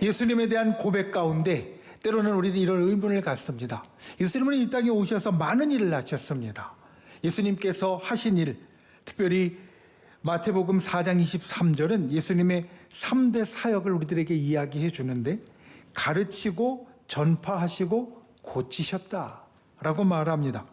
예수님에 대한 고백 가운데 때로는 우리는 이런 의문을 갖습니다. 예수님은 이 땅에 오셔서 많은 일을 하셨습니다. 예수님께서 하신 일, 특별히 마태복음 4장 23절은 예수님의 3대 사역을 우리들에게 이야기해 주는데, 가르치고 전파하시고 고치셨다라고 말합니다.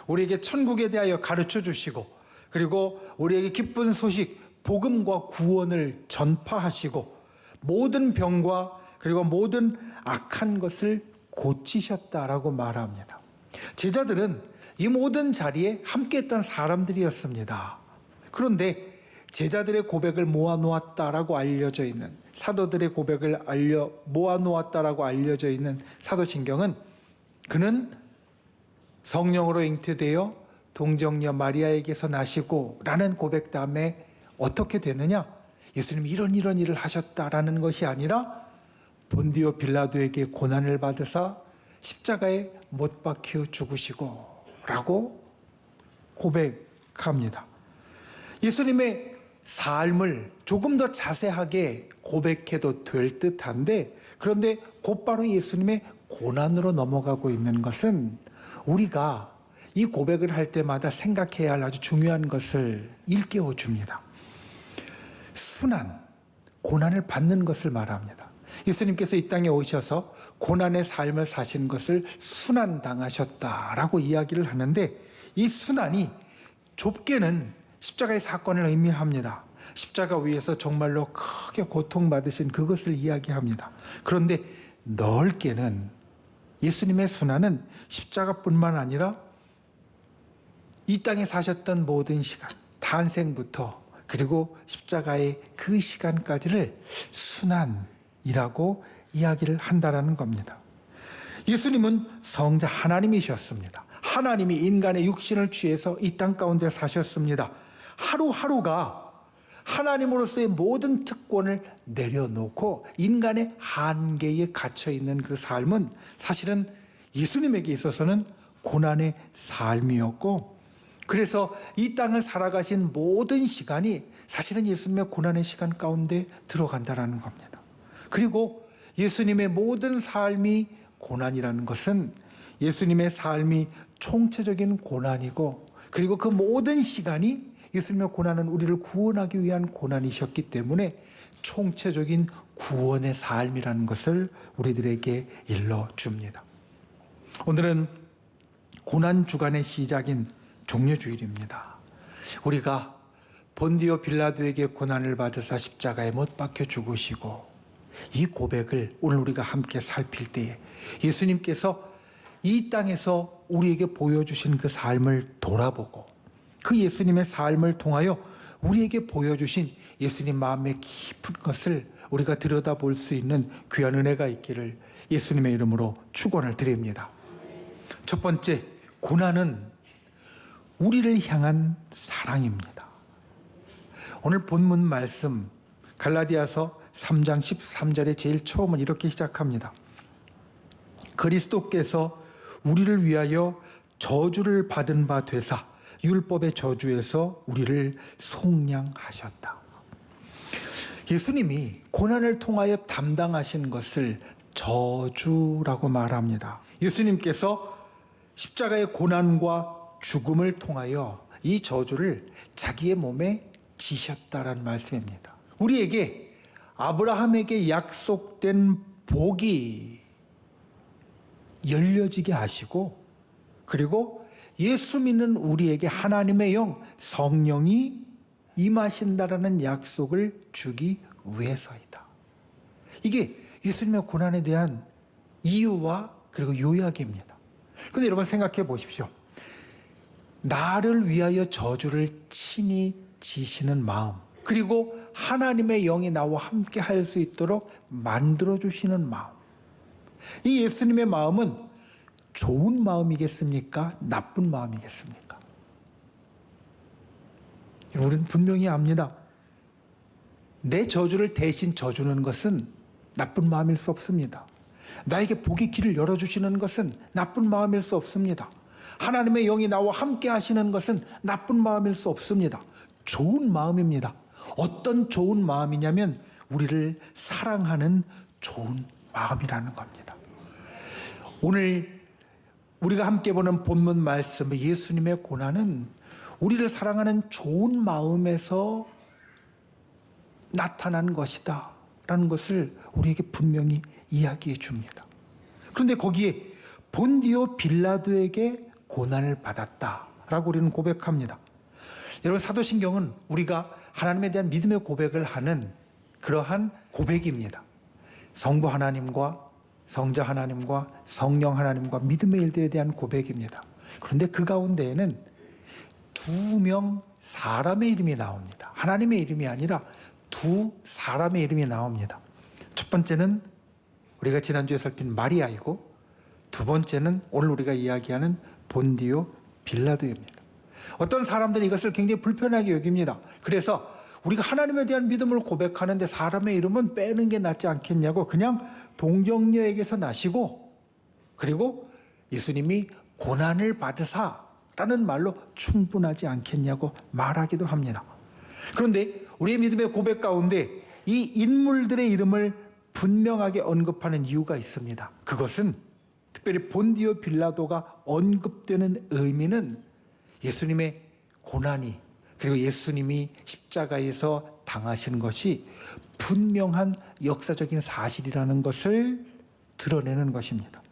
우리에게 천국에 대하여 가르쳐 주시고, 그리고 우리에게 기쁜 소식, 복음과 구원을 전파하시고, 모든 병과 그리고 모든 악한 것을 고치셨다라고 말합니다. 제자들은 이 모든 자리에 함께했던 사람들이었습니다. 그런데 제자들의 고백을 모아놓았다라고 알려져 있는, 사도들의 고백을 모아놓았다라고 알려져 있는 사도신경은, 그는 성령으로 잉태되어 동정녀 마리아에게서 나시고 라는 고백 다음에 어떻게 되느냐? 예수님이 이런 일을 하셨다라는 것이 아니라 본디오 빌라도에게 고난을 받으사 십자가에 못 박혀 죽으시고 라고 고백합니다. 예수님의 삶을 조금 더 자세하게 고백해도 될 듯한데, 그런데 곧바로 예수님의 고난으로 넘어가고 있는 것은 우리가 이 고백을 할 때마다 생각해야 할 아주 중요한 것을 일깨워 줍니다. 순환, 고난을 받는 것을 말합니다. 예수님께서 이 땅에 오셔서 고난의 삶을 사신 것을 순환당하셨다라고 이야기를 하는데, 이 순환이 좁게는 십자가의 사건을 의미합니다. 십자가 위에서 정말로 크게 고통받으신 그것을 이야기합니다. 그런데 넓게는 예수님의 순환은 십자가뿐만 아니라 이 땅에 사셨던 모든 시간, 탄생부터 그리고 십자가의 그 시간까지를 순환이라고 이야기를 한다라는 겁니다. 예수님은 성자 하나님이셨습니다. 하나님이 인간의 육신을 취해서 이 땅 가운데 사셨습니다. 하루하루가 하나님으로서의 모든 특권을 내려놓고 인간의 한계에 갇혀있는 그 삶은 사실은 예수님에게 있어서는 고난의 삶이었고, 그래서 이 땅을 살아가신 모든 시간이 사실은 예수님의 고난의 시간 가운데 들어간다는 겁니다. 그리고 예수님의 모든 삶이 고난이라는 것은 예수님의 삶이 총체적인 고난이고, 그리고 그 모든 시간이 예수님의 고난은 우리를 구원하기 위한 고난이셨기 때문에 총체적인 구원의 삶이라는 것을 우리들에게 일러줍니다. 오늘은 고난 주간의 시작인 종려주일입니다. 우리가 본디오 빌라도에게 고난을 받으사 십자가에 못 박혀 죽으시고, 이 고백을 오늘 우리가 함께 살필 때에 예수님께서 이 땅에서 우리에게 보여주신 그 삶을 돌아보고, 그 예수님의 삶을 통하여 우리에게 보여주신 예수님 마음의 깊은 것을 우리가 들여다볼 수 있는 귀한 은혜가 있기를 예수님의 이름으로 축원을 드립니다. 첫 번째, 고난은 우리를 향한 사랑입니다. 오늘 본문 말씀 갈라디아서 3장 13절의 제일 처음은 이렇게 시작합니다. 그리스도께서 우리를 위하여 저주를 받은 바 되사 율법의 저주에서 우리를 속량하셨다. 예수님이 고난을 통하여 담당하신 것을 저주라고 말합니다. 예수님께서 십자가의 고난과 죽음을 통하여 이 저주를 자기의 몸에 지셨다라는 말씀입니다. 우리에게 아브라함에게 약속된 복이 열려지게 하시고, 그리고 예수 믿는 우리에게 하나님의 영, 성령이 임하신다라는 약속을 주기 위해서이다. 이게 예수님의 고난에 대한 이유와 그리고 요약입니다. 그런데 여러분 생각해 보십시오. 나를 위하여 저주를 친히 지시는 마음, 그리고 하나님의 영이 나와 함께 할 수 있도록 만들어주시는 마음, 이 예수님의 마음은 좋은 마음이겠습니까? 나쁜 마음이겠습니까? 우리는 분명히 압니다. 내 저주를 대신 져주는 것은 나쁜 마음일 수 없습니다. 나에게 복의 길을 열어주시는 것은 나쁜 마음일 수 없습니다. 하나님의 영이 나와 함께 하시는 것은 나쁜 마음일 수 없습니다. 좋은 마음입니다. 어떤 좋은 마음이냐면 우리를 사랑하는 좋은 마음이라는 겁니다. 오늘 우리가 함께 보는 본문 말씀, 예수님의 고난은 우리를 사랑하는 좋은 마음에서 나타난 것이다 라는 것을 우리에게 분명히 이야기해 줍니다. 그런데 거기에 본디오 빌라도에게 고난을 받았다라고 우리는 고백합니다. 여러분, 사도신경은 우리가 하나님에 대한 믿음의 고백을 하는 그러한 고백입니다. 성부 하나님과 성자 하나님과 성령 하나님과 믿음의 일들에 대한 고백입니다. 그런데 그 가운데에는 두 명 사람의 이름이 나옵니다. 하나님의 이름이 아니라 두 사람의 이름이 나옵니다. 첫 번째는 우리가 지난주에 살핀 마리아이고, 두 번째는 오늘 우리가 이야기하는 본디오 빌라도입니다. 어떤 사람들이 이것을 굉장히 불편하게 여깁니다. 그래서 우리가 하나님에 대한 믿음을 고백하는데 사람의 이름은 빼는 게 낫지 않겠냐고, 그냥 동정녀에게서 나시고, 그리고 예수님이 고난을 받으사라는 말로 충분하지 않겠냐고 말하기도 합니다. 그런데 우리의 믿음의 고백 가운데 이 인물들의 이름을 분명하게 언급하는 이유가 있습니다. 그것은 특별히 본디오 빌라도가 언급되는 의미는 예수님의 고난이, 그리고 예수님이 십자가에서 당하신 것이 분명한 역사적인 사실이라는 것을 드러내는 것입니다.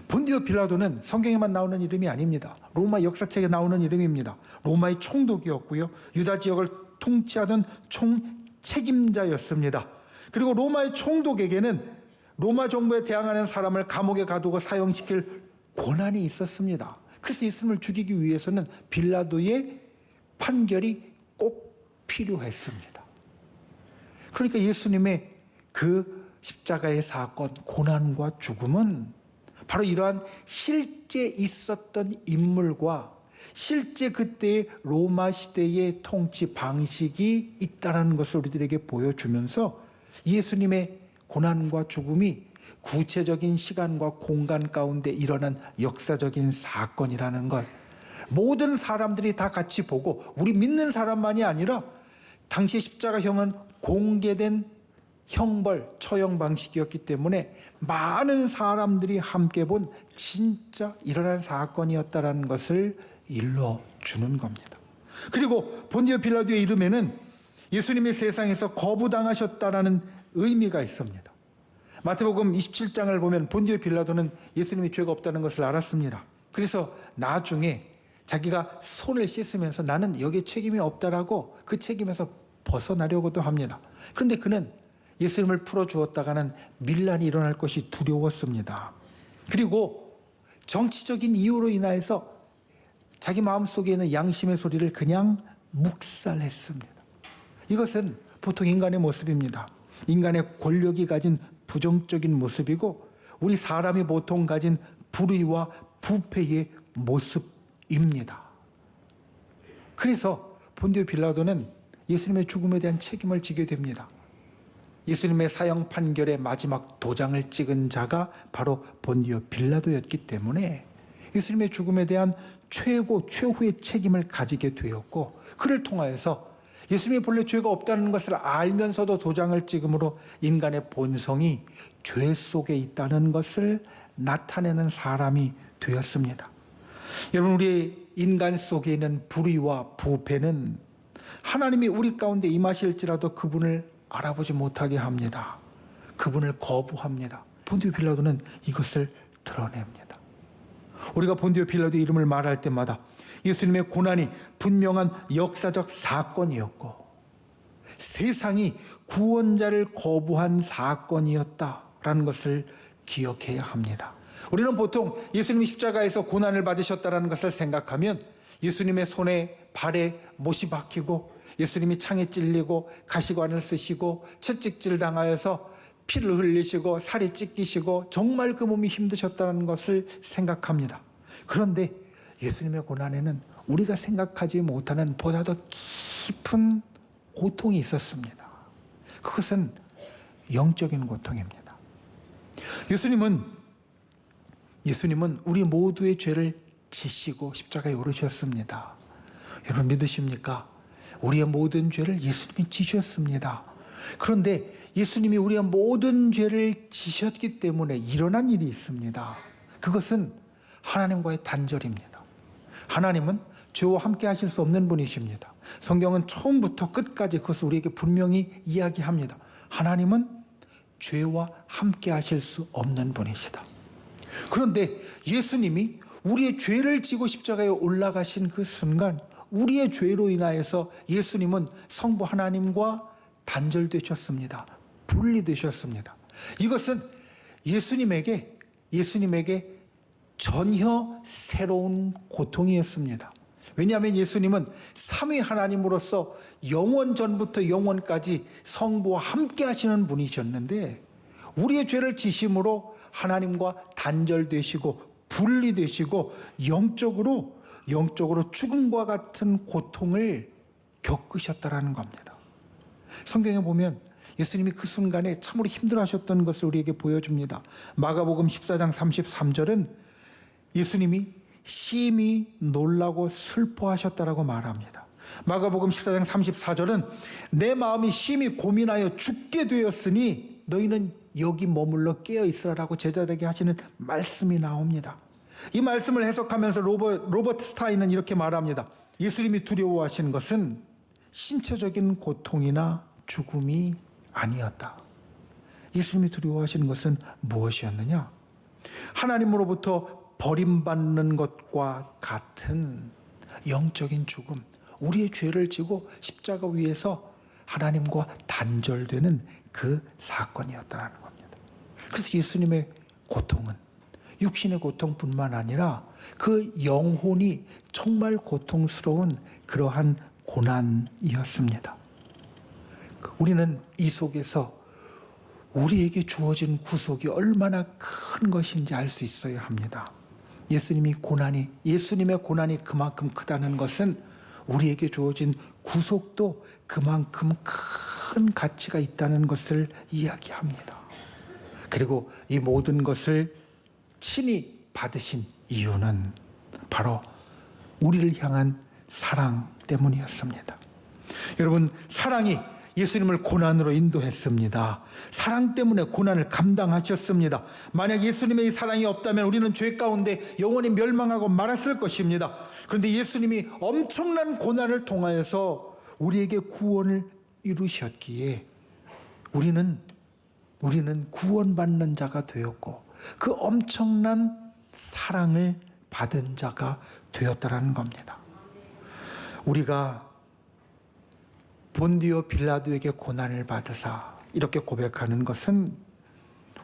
본디오 빌라도는 성경에만 나오는 이름이 아닙니다. 로마 역사책에 나오는 이름입니다. 로마의 총독이었고요, 유다 지역을 통치하던 총책임자였습니다. 그리고 로마의 총독에게는 로마 정부에 대항하는 사람을 감옥에 가두고 사형시킬 권한이 있었습니다. 그래서 예수님을 죽이기 위해서는 빌라도의 판결이 꼭 필요했습니다. 그러니까 예수님의 그 십자가의 사건, 고난과 죽음은 바로 이러한 실제 있었던 인물과 실제 그때의 로마 시대의 통치 방식이 있다는 것을 우리들에게 보여주면서 예수님의 고난과 죽음이 구체적인 시간과 공간 가운데 일어난 역사적인 사건이라는 걸 모든 사람들이 다 같이 보고, 우리 믿는 사람만이 아니라 당시 십자가형은 공개된 형벌, 처형 방식이었기 때문에 많은 사람들이 함께 본 진짜 일어난 사건이었다는 것을 일러주는 겁니다. 그리고 본디오 빌라도의 이름에는 예수님이 세상에서 거부당하셨다라는 의미가 있습니다. 마태복음 27장을 보면 본디오 빌라도는 예수님이 죄가 없다는 것을 알았습니다. 그래서 나중에 자기가 손을 씻으면서 나는 여기에 책임이 없다라고 그 책임에서 벗어나려고도 합니다. 그런데 그는 예수님을 풀어주었다가는 밀란이 일어날 것이 두려웠습니다. 그리고 정치적인 이유로 인하여서 자기 마음속에 있는 양심의 소리를 그냥 묵살했습니다. 이것은 보통 인간의 모습입니다. 인간의 권력이 가진 부정적인 모습이고, 우리 사람이 보통 가진 불의와 부패의 모습입니다. 그래서 본디오 빌라도는 예수님의 죽음에 대한 책임을 지게 됩니다. 예수님의 사형 판결의 마지막 도장을 찍은 자가 바로 본디오 빌라도였기 때문에 예수님의 죽음에 대한 최후의 책임을 가지게 되었고, 그를 통하여서 예수님이 본래 죄가 없다는 것을 알면서도 도장을 찍음으로 인간의 본성이 죄 속에 있다는 것을 나타내는 사람이 되었습니다. 여러분, 우리 인간 속에 있는 불의와 부패는 하나님이 우리 가운데 임하실지라도 그분을 알아보지 못하게 합니다. 그분을 거부합니다. 본디오 빌라도는 이것을 드러냅니다. 우리가 본디오 빌라도의 이름을 말할 때마다 예수님의 고난이 분명한 역사적 사건이었고, 세상이 구원자를 거부한 사건이었다라는 것을 기억해야 합니다. 우리는 보통 예수님이 십자가에서 고난을 받으셨다는 것을 생각하면 예수님의 손에 발에 못이 박히고, 예수님이 창에 찔리고 가시관을 쓰시고 채찍질 당하여서 피를 흘리시고 살이 찢기시고 정말 그 몸이 힘드셨다는 것을 생각합니다. 그런데 예수님의 고난에는 우리가 생각하지 못하는 보다 더 깊은 고통이 있었습니다. 그것은 영적인 고통입니다. 예수님은 우리 모두의 죄를 지시고 십자가에 오르셨습니다. 여러분 믿으십니까? 우리의 모든 죄를 예수님이 지셨습니다. 그런데 예수님이 우리의 모든 죄를 지셨기 때문에 일어난 일이 있습니다. 그것은 하나님과의 단절입니다. 하나님은 죄와 함께 하실 수 없는 분이십니다. 성경은 처음부터 끝까지 그것을 우리에게 분명히 이야기합니다. 하나님은 죄와 함께 하실 수 없는 분이시다. 그런데 예수님이 우리의 죄를 지고 십자가에 올라가신 그 순간 우리의 죄로 인하여서 예수님은 성부 하나님과 단절되셨습니다. 분리되셨습니다. 이것은 예수님에게 전혀 새로운 고통이었습니다. 왜냐하면 예수님은 삼위 하나님으로서 영원 전부터 영원까지 성부와 함께 하시는 분이셨는데 우리의 죄를 지심으로 하나님과 단절되시고 분리되시고 영적으로 죽음과 같은 고통을 겪으셨다라는 겁니다. 성경에 보면 예수님이 그 순간에 참으로 힘들어하셨던 것을 우리에게 보여줍니다. 마가복음 14장 33절은 예수님이 심히 놀라고 슬퍼하셨다라고 말합니다. 마가복음 14장 34절은 내 마음이 심히 고민하여 죽게 되었으니 너희는 여기 머물러 깨어 있으라고 제자들에게 하시는 말씀이 나옵니다. 이 말씀을 해석하면서 로버트 스타인은 이렇게 말합니다. 예수님이 두려워하시는 것은 신체적인 고통이나 죽음이 아니었다. 예수님이 두려워하시는 것은 무엇이었느냐? 하나님으로부터 버림받는 것과 같은 영적인 죽음, 우리의 죄를 지고 십자가 위에서 하나님과 단절되는 그 사건이었다는 겁니다. 그래서 예수님의 고통은 육신의 고통뿐만 아니라 그 영혼이 정말 고통스러운 그러한 고난이었습니다. 우리는 이 속에서 우리에게 주어진 구속이 얼마나 큰 것인지 알 수 있어야 합니다. 예수님의 고난이 그만큼 크다는 것은 우리에게 주어진 구속도 그만큼 큰 가치가 있다는 것을 이야기합니다. 그리고 이 모든 것을 친히 받으신 이유는 바로 우리를 향한 사랑 때문이었습니다. 여러분, 사랑이 예수님을 고난으로 인도했습니다. 사랑 때문에 고난을 감당하셨습니다. 만약 예수님의 이 사랑이 없다면 우리는 죄 가운데 영원히 멸망하고 말았을 것입니다. 그런데 예수님이 엄청난 고난을 통하여서 우리에게 구원을 이루셨기에 우리는 구원받는 자가 되었고 그 엄청난 사랑을 받은 자가 되었다라는 겁니다. 우리가 본디오 빌라도에게 고난을 받으사 이렇게 고백하는 것은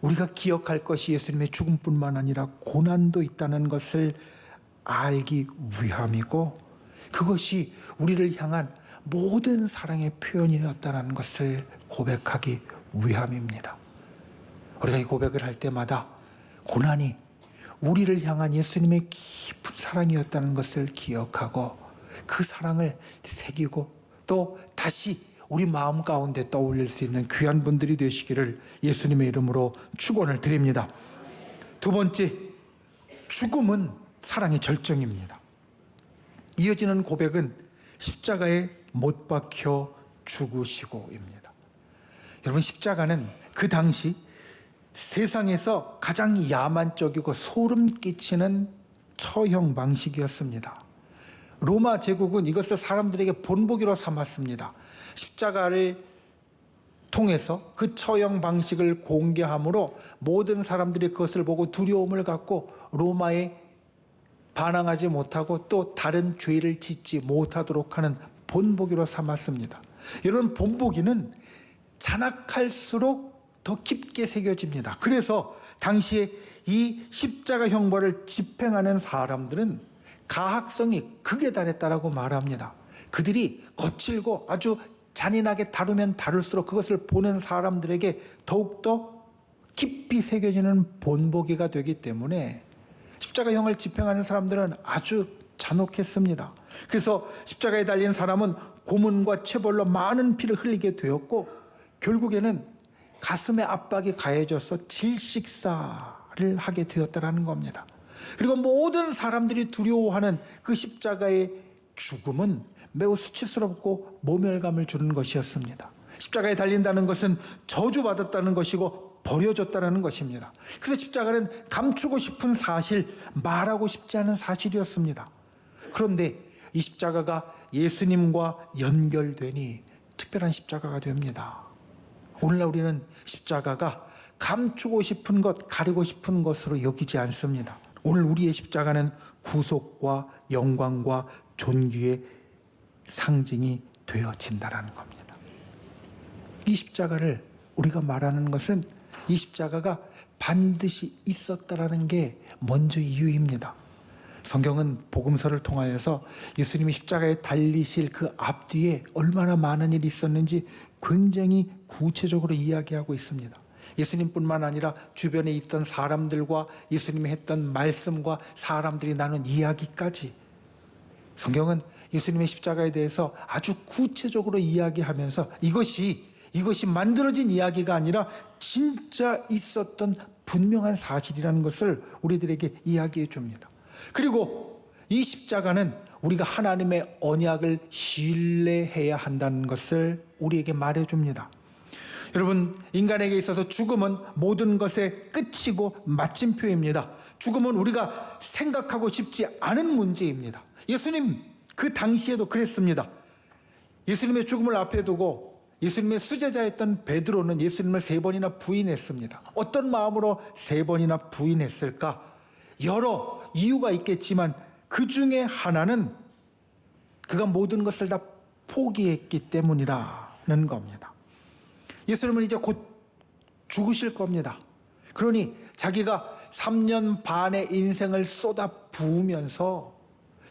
우리가 기억할 것이 예수님의 죽음뿐만 아니라 고난도 있다는 것을 알기 위함이고 그것이 우리를 향한 모든 사랑의 표현이었다는 것을 고백하기 위함입니다. 우리가 이 고백을 할 때마다 고난이 우리를 향한 예수님의 깊은 사랑이었다는 것을 기억하고 그 사랑을 새기고 또 다시 우리 마음 가운데 떠올릴 수 있는 귀한 분들이 되시기를 예수님의 이름으로 축원을 드립니다. 두 번째, 죽음은 사랑의 절정입니다. 이어지는 고백은 십자가에 못 박혀 죽으시고입니다. 여러분, 십자가는 그 당시 세상에서 가장 야만적이고 소름 끼치는 처형 방식이었습니다. 로마 제국은 이것을 사람들에게 본보기로 삼았습니다. 십자가를 통해서 그 처형 방식을 공개함으로 모든 사람들이 그것을 보고 두려움을 갖고 로마에 반항하지 못하고 또 다른 죄를 짓지 못하도록 하는 본보기로 삼았습니다. 여러분, 본보기는 잔악할수록 더 깊게 새겨집니다. 그래서 당시에 이 십자가 형벌을 집행하는 사람들은 가학성이 극에 달했다라고 말합니다. 그들이 거칠고 아주 잔인하게 다루면 다룰수록 그것을 보는 사람들에게 더욱더 깊이 새겨지는 본보기가 되기 때문에 십자가형을 집행하는 사람들은 아주 잔혹했습니다. 그래서 십자가에 달린 사람은 고문과 체벌로 많은 피를 흘리게 되었고 결국에는 가슴에 압박이 가해져서 질식사를 하게 되었다는 겁니다. 그리고 모든 사람들이 두려워하는 그 십자가의 죽음은 매우 수치스럽고 모멸감을 주는 것이었습니다. 십자가에 달린다는 것은 저주받았다는 것이고 버려졌다는 것입니다. 그래서 십자가는 감추고 싶은 사실, 말하고 싶지 않은 사실이었습니다. 그런데 이 십자가가 예수님과 연결되니 특별한 십자가가 됩니다. 오늘날 우리는 십자가가 감추고 싶은 것, 가리고 싶은 것으로 여기지 않습니다. 오늘 우리의 십자가는 구속과 영광과 존귀의 상징이 되어진다는 겁니다. 이 십자가를 우리가 말하는 것은 이 십자가가 반드시 있었다라는 게 먼저 이유입니다. 성경은 복음서를 통하여서 예수님이 십자가에 달리실 그 앞뒤에 얼마나 많은 일이 있었는지 굉장히 구체적으로 이야기하고 있습니다. 예수님뿐만 아니라 주변에 있던 사람들과 예수님이 했던 말씀과 사람들이 나눈 이야기까지 성경은 예수님의 십자가에 대해서 아주 구체적으로 이야기하면서 이것이 만들어진 이야기가 아니라 진짜 있었던 분명한 사실이라는 것을 우리들에게 이야기해 줍니다. 그리고 이 십자가는 우리가 하나님의 언약을 신뢰해야 한다는 것을 우리에게 말해 줍니다. 여러분, 인간에게 있어서 죽음은 모든 것의 끝이고 마침표입니다. 죽음은 우리가 생각하고 싶지 않은 문제입니다. 예수님 그 당시에도 그랬습니다. 예수님의 죽음을 앞에 두고 예수님의 수제자였던 베드로는 예수님을 3번이나 부인했습니다. 어떤 마음으로 3번이나 부인했을까? 여러 이유가 있겠지만 그 중에 하나는 그가 모든 것을 다 포기했기 때문이라는 겁니다. 예수님은 이제 곧 죽으실 겁니다. 그러니 자기가 3년 반의 인생을 쏟아 부으면서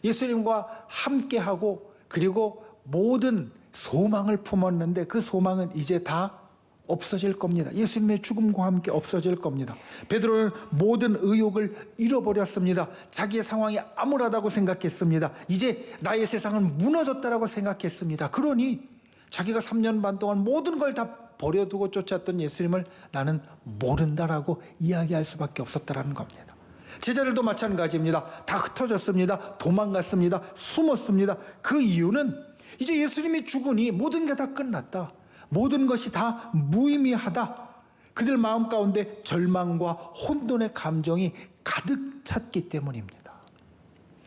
예수님과 함께하고 그리고 모든 소망을 품었는데 그 소망은 이제 다 없어질 겁니다. 예수님의 죽음과 함께 없어질 겁니다. 베드로는 모든 의욕을 잃어버렸습니다. 자기의 상황이 암울하다고 생각했습니다. 이제 나의 세상은 무너졌다라고 생각했습니다. 그러니 자기가 3년 반 동안 모든 걸 다 버려두고 쫓았던 예수님을 나는 모른다라고 이야기할 수밖에 없었다라는 겁니다. 제자들도 마찬가지입니다. 다 흩어졌습니다. 도망갔습니다. 숨었습니다. 그 이유는 이제 예수님이 죽으니 모든 게 다 끝났다. 모든 것이 다 무의미하다. 그들 마음 가운데 절망과 혼돈의 감정이 가득 찼기 때문입니다.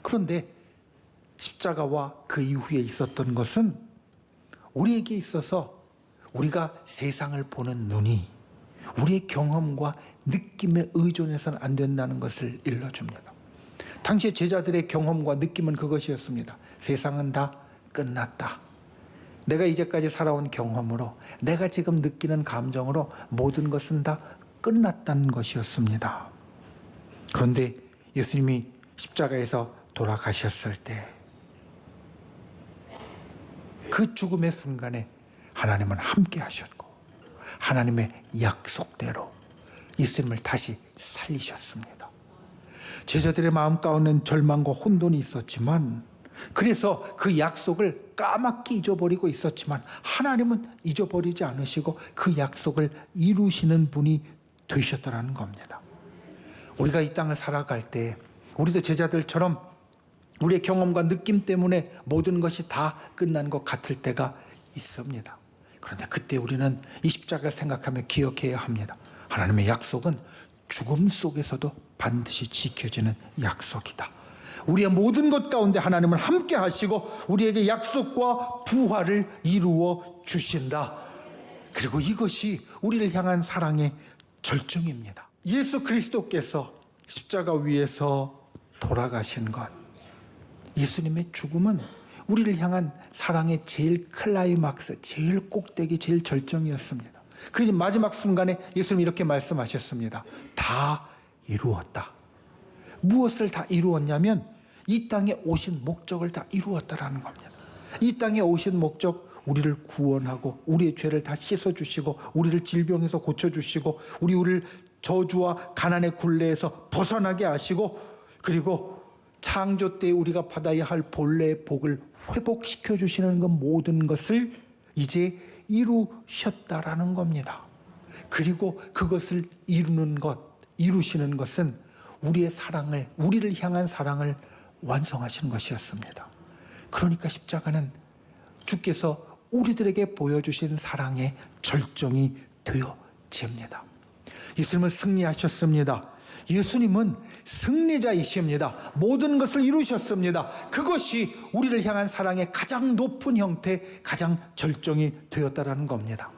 그런데 십자가와 그 이후에 있었던 것은 우리에게 있어서 우리가 세상을 보는 눈이 우리의 경험과 느낌에 의존해서는 안 된다는 것을 일러줍니다. 당시 제자들의 경험과 느낌은 그것이었습니다. 세상은 다 끝났다. 내가 이제까지 살아온 경험으로 내가 지금 느끼는 감정으로 모든 것은 다 끝났다는 것이었습니다. 그런데 예수님이 십자가에서 돌아가셨을 때 그 죽음의 순간에 하나님은 함께 하셨고 하나님의 약속대로 예수님을 다시 살리셨습니다. 제자들의 마음 가운데는 절망과 혼돈이 있었지만 그래서 그 약속을 까맣게 잊어버리고 있었지만 하나님은 잊어버리지 않으시고 그 약속을 이루시는 분이 되셨다는 겁니다. 우리가 이 땅을 살아갈 때 우리도 제자들처럼 우리의 경험과 느낌 때문에 모든 것이 다 끝난 것 같을 때가 있습니다. 그런데 그때 우리는 이 십자가를 생각하며 기억해야 합니다. 하나님의 약속은 죽음 속에서도 반드시 지켜지는 약속이다. 우리의 모든 것 가운데 하나님은 함께 하시고 우리에게 약속과 부활을 이루어 주신다. 그리고 이것이 우리를 향한 사랑의 절정입니다. 예수 그리스도께서 십자가 위에서 돌아가신 것, 예수님의 죽음은 우리를 향한 사랑의 제일 클라이막스, 제일 꼭대기, 제일 절정이었습니다. 그 마지막 순간에 예수님이 이렇게 말씀하셨습니다. 다 이루었다. 무엇을 다 이루었냐면 이 땅에 오신 목적을 다 이루었다라는 겁니다. 이 땅에 오신 목적, 우리를 구원하고 우리의 죄를 다 씻어주시고 우리를 질병에서 고쳐주시고 우리를 저주와 가난의 굴레에서 벗어나게 하시고 그리고 창조 때 우리가 받아야 할 본래의 복을 회복시켜 주시는 것 모든 것을 이제 이루셨다라는 겁니다. 그리고 그것을 이루시는 것은 우리를 향한 사랑을 완성하시는 것이었습니다. 그러니까 십자가는 주께서 우리들에게 보여주신 사랑의 절정이 되어집니다. 예수님은 승리하셨습니다. 예수님은 승리자이십니다. 모든 것을 이루셨습니다. 그것이 우리를 향한 사랑의 가장 높은 형태, 가장 절정이 되었다라는 겁니다.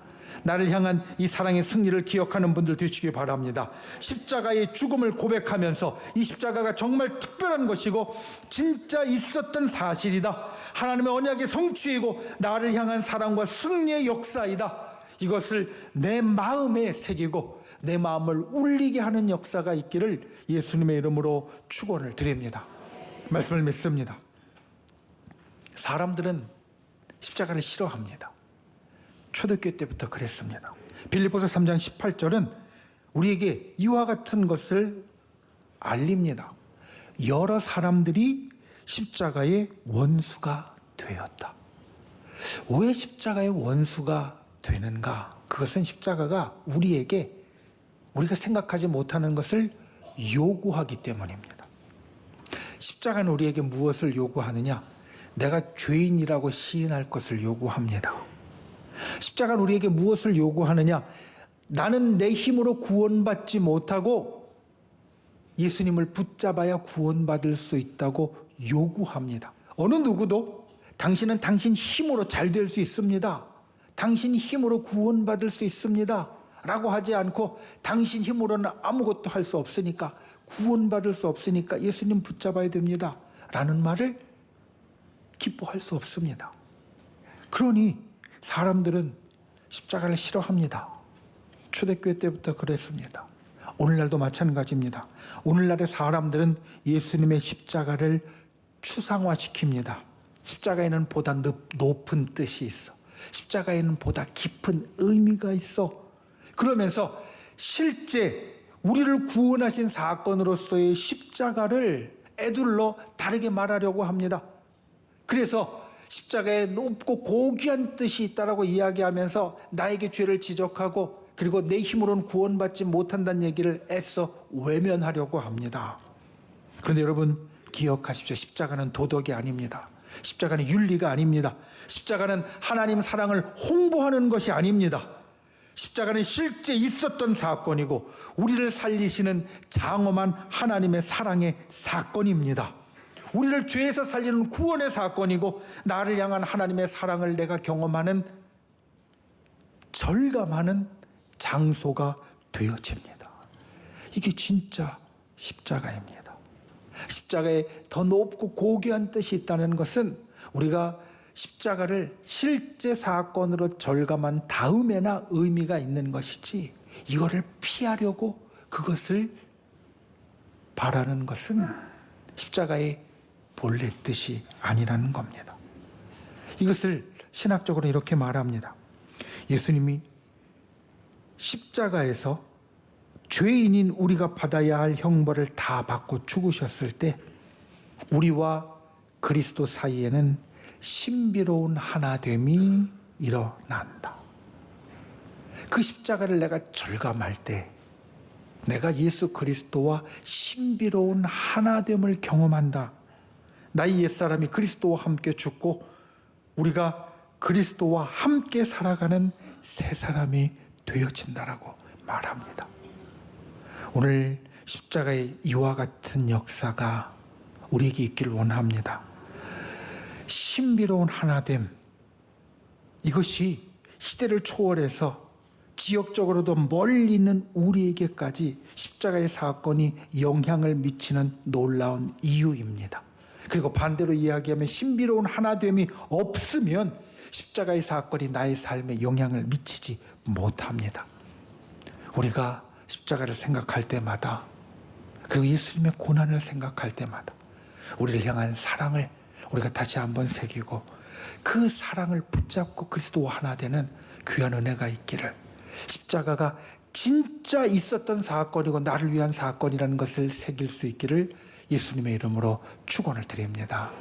나를 향한 이 사랑의 승리를 기억하는 분들 되시기 바랍니다. 십자가의 죽음을 고백하면서 이 십자가가 정말 특별한 것이고 진짜 있었던 사실이다. 하나님의 언약의 성취이고 나를 향한 사랑과 승리의 역사이다. 이것을 내 마음에 새기고 내 마음을 울리게 하는 역사가 있기를 예수님의 이름으로 축원을 드립니다. 말씀을 믿습니다. 사람들은 십자가를 싫어합니다. 초대교회 때부터 그랬습니다. 빌립보서 3장 18절은 우리에게 이와 같은 것을 알립니다. 여러 사람들이 십자가의 원수가 되었다. 왜 십자가의 원수가 되는가? 그것은 십자가가 우리에게 우리가 생각하지 못하는 것을 요구하기 때문입니다. 십자가는 우리에게 무엇을 요구하느냐? 내가 죄인이라고 시인할 것을 요구합니다. 십자가는 우리에게 무엇을 요구하느냐? 나는 내 힘으로 구원받지 못하고 예수님을 붙잡아야 구원받을 수 있다고 요구합니다. 어느 누구도 당신은 당신 힘으로 잘 될 수 있습니다. 당신 힘으로 구원받을 수 있습니다. 라고 하지 않고 당신 힘으로는 아무것도 할 수 없으니까 구원받을 수 없으니까 예수님 붙잡아야 됩니다. 라는 말을 기뻐할 수 없습니다. 그러니 사람들은 십자가를 싫어합니다. 초대교회 때부터 그랬습니다. 오늘날도 마찬가지입니다. 오늘날의 사람들은 예수님의 십자가를 추상화시킵니다. 십자가에는 보다 높은 뜻이 있어. 십자가에는 보다 깊은 의미가 있어. 그러면서 실제 우리를 구원하신 사건으로서의 십자가를 애둘러 다르게 말하려고 합니다. 그래서 십자가에 높고 고귀한 뜻이 있다라고 이야기하면서 나에게 죄를 지적하고 그리고 내 힘으로는 구원받지 못한다는 얘기를 애써 외면하려고 합니다. 그런데 여러분 기억하십시오. 십자가는 도덕이 아닙니다. 십자가는 윤리가 아닙니다. 십자가는 하나님 사랑을 홍보하는 것이 아닙니다. 십자가는 실제 있었던 사건이고 우리를 살리시는 장엄한 하나님의 사랑의 사건입니다. 우리를 죄에서 살리는 구원의 사건이고 나를 향한 하나님의 사랑을 내가 경험하는 절감하는 장소가 되어집니다. 이게 진짜 십자가입니다. 십자가에 더 높고 고귀한 뜻이 있다는 것은 우리가 십자가를 실제 사건으로 절감한 다음에나 의미가 있는 것이지 이거를 피하려고 그것을 바라는 것은 십자가의 본래 뜻이 아니라는 겁니다. 이것을 신학적으로 이렇게 말합니다. 예수님이 십자가에서 죄인인 우리가 받아야 할 형벌을 다 받고 죽으셨을 때 우리와 그리스도 사이에는 신비로운 하나됨이 일어난다. 그 십자가를 내가 절감할 때 내가 예수 그리스도와 신비로운 하나됨을 경험한다. 나의 옛사람이 그리스도와 함께 죽고 우리가 그리스도와 함께 살아가는 새 사람이 되어진다라고 말합니다. 오늘 십자가의 이와 같은 역사가 우리에게 있기를 원합니다. 신비로운 하나됨, 이것이 시대를 초월해서 지역적으로도 멀리 있는 우리에게까지 십자가의 사건이 영향을 미치는 놀라운 이유입니다. 그리고 반대로 이야기하면 신비로운 하나됨이 없으면 십자가의 사건이 나의 삶에 영향을 미치지 못합니다. 우리가 십자가를 생각할 때마다 그리고 예수님의 고난을 생각할 때마다 우리를 향한 사랑을 우리가 다시 한번 새기고 그 사랑을 붙잡고 그리스도와 하나 되는 귀한 은혜가 있기를, 십자가가 진짜 있었던 사건이고 나를 위한 사건이라는 것을 새길 수 있기를 예수님의 이름으로 축원을 드립니다.